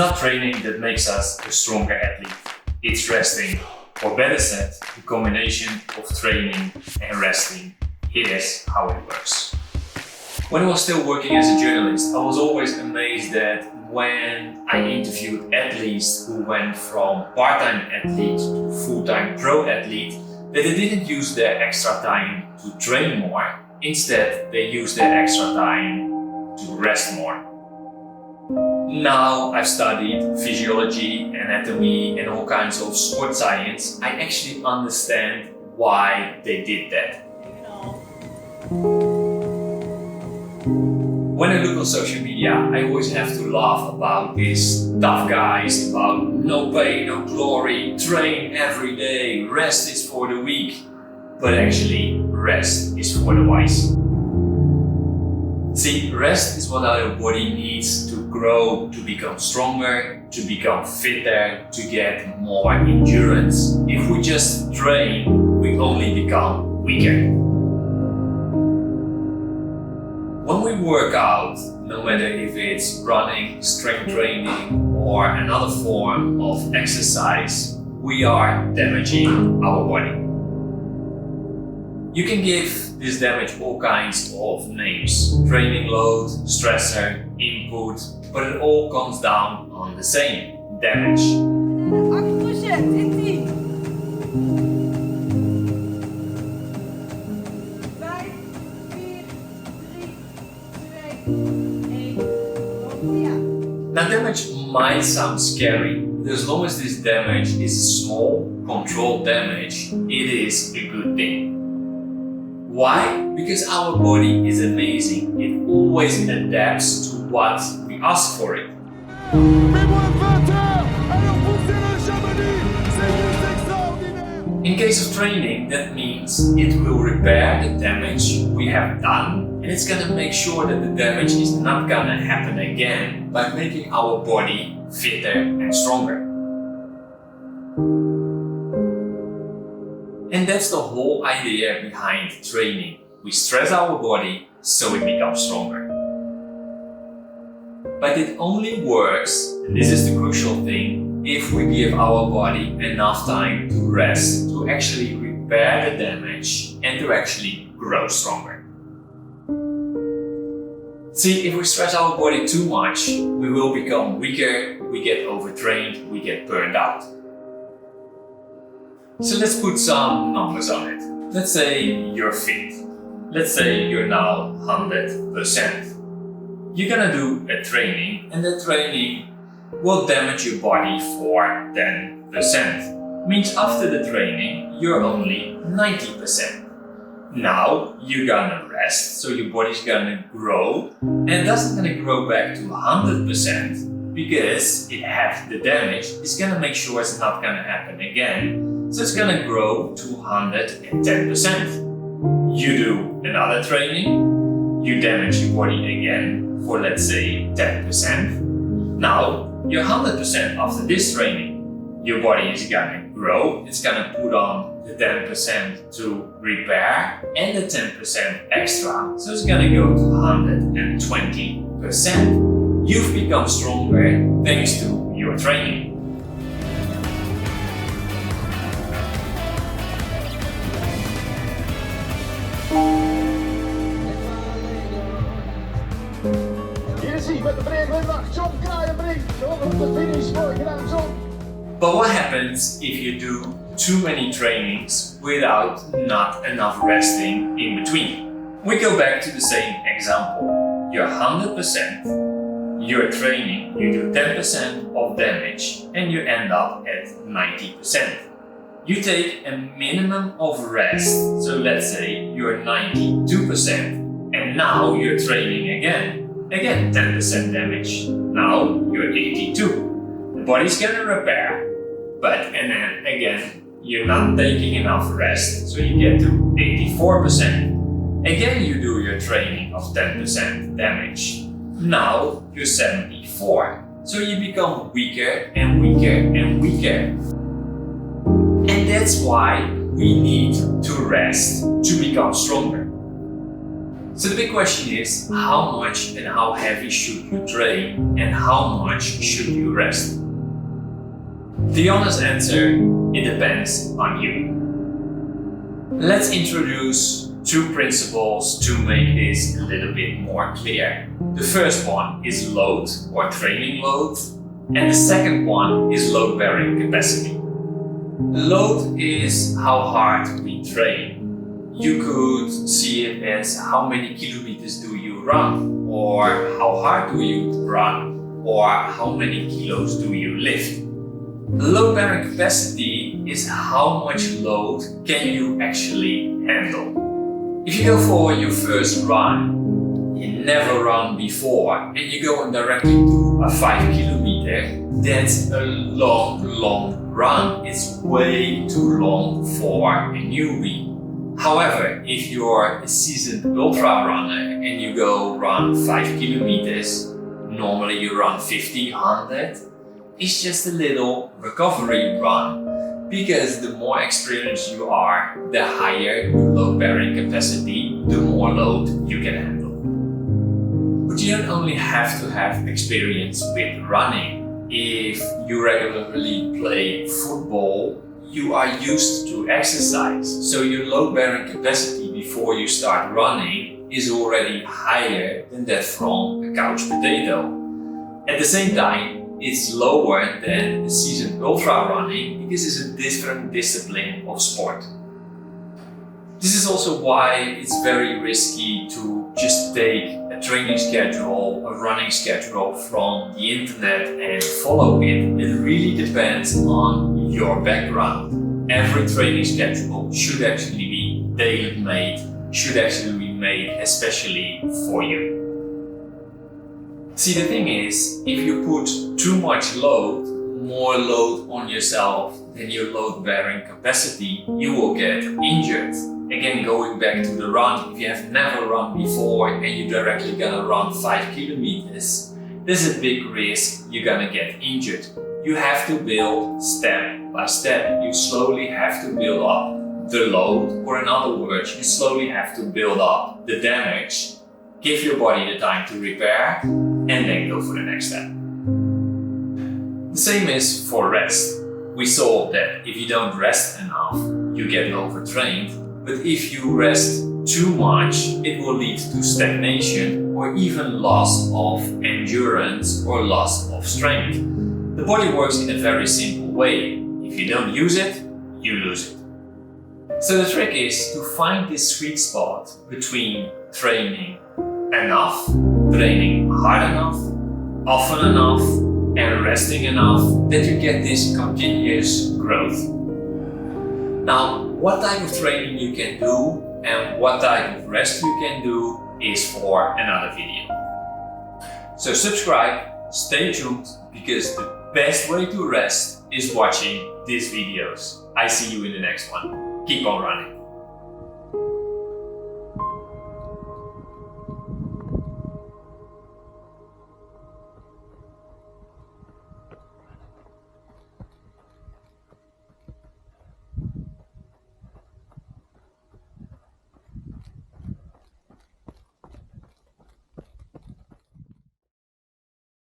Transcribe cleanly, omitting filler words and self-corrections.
It's not training that makes us a stronger athlete. It's resting. Or better said, the combination of training and resting. Here's how it works. When I was still working as a journalist, I was always amazed that when I interviewed athletes who went from part-time athlete to full-time pro athlete, that they didn't use their extra time to train more. Instead, they used their extra time to rest more. Now I've studied physiology, anatomy, and all kinds of sport science. I actually understand why they did that. When I look on social media, I always have to laugh about these tough guys, about no pain, no glory, train every day, rest is for the weak. But actually, rest is for the wise. See, rest is what our body needs to grow, to become stronger, to become fitter, to get more endurance. If we just train, we only become weaker. When we work out, no matter if it's running, strength training, or another form of exercise, we are damaging our body. You can give this damage all kinds of names: training load, stressor, input, but it all comes down on the same: damage. Now, damage might sound scary, but as long as this damage is small, controlled damage, it is a good thing. Why? Because our body is amazing. It always adapts to what we ask for it. In case of training, that means it will repair the damage we have done, and it's gonna make sure that the damage is not gonna happen again by making our body fitter and stronger. And that's the whole idea behind training. We stress our body so it becomes stronger. But it only works, and this is the crucial thing, if we give our body enough time to rest, to actually repair the damage and to actually grow stronger. See, if we stress our body too much, we will become weaker, we get overtrained, we get burned out. So let's put some numbers on it. Let's say you're fit. Let's say you're now 100%. You're gonna do a training, and that training will damage your body for 10%. Means after the training, you're only 90%. Now you're gonna rest, so your body's gonna grow, and that's gonna grow back to 100% because it had the damage. It's gonna make sure it's not gonna happen again, so it's gonna grow to 110%. You do another training, you damage your body again for, let's say, 10%. Now you're 100% after this training. Your body is gonna grow, it's gonna put on the 10% to repair and the 10% extra, so it's gonna go to 120%. You've become stronger thanks to your training. But what happens if you do too many trainings without not enough resting in between? We go back to the same example. You're 100%, you're training, you do 10% of damage, and you end up at 90%. You take a minimum of rest, so let's say you're 92%, and now you're training again. Again, 10% damage. Now you're 82. The body's gonna repair, and then again, you're not taking enough rest, so you get to 84%. Again, you do your training of 10% damage. Now you're 74. So you become weaker and weaker and weaker. And that's why we need to rest to become stronger. So the big question is, how much and how heavy should you train and how much should you rest? The honest answer, it depends on you. Let's introduce two principles to make this a little bit more clear. The first one is load or training load, and the second one is load-bearing capacity. Load is how hard we train. You could see it as how many kilometers do you run, or how hard do you run, or how many kilos do you lift. Load-bearing capacity is how much load can you actually handle. If you go for your first run, you never run before, and you go directly to a 5 kilometer, that's a long run. It's way too long for a newbie. However, if you're a seasoned ultra runner and you go run 5 kilometers, normally you run 50, 100, it's just a little recovery run. Because the more experienced you are, the higher your load-bearing capacity, the more load you can handle. But you don't only have to have experience with running. If you regularly play football, you are used to exercise, so your load-bearing capacity before you start running is already higher than that from a couch potato. At the same time, it's lower than a seasoned ultra running because it's a different discipline of sport. This is also why it's very risky to just take a training schedule, a running schedule from the internet and follow it. It really depends on your background. Every training schedule should actually be tailor-made, should actually be made especially for you. See, the thing is, if you put too much load, more load on yourself than your load-bearing capacity, you will get injured. Again, going back to the run, if you have never run before and you're directly gonna run 5 kilometers, there's a big risk you're gonna get injured. You have to build step by step. You slowly have to build up the load, or in other words, you slowly have to build up the damage, give your body the time to repair, and then go for the next step. The same is for rest. We saw that if you don't rest enough, you get overtrained, but if you rest too much, it will lead to stagnation or even loss of endurance or loss of strength. The body works in a very simple way. If you don't use it, you lose it. So the trick is to find this sweet spot between training enough, training hard enough, often enough, and resting enough that you get this continuous growth. Now, what type of training you can do and what type of rest you can do is for another video. So subscribe, stay tuned, because the best way to rest is watching these videos. I see you in the next one. Keep on running.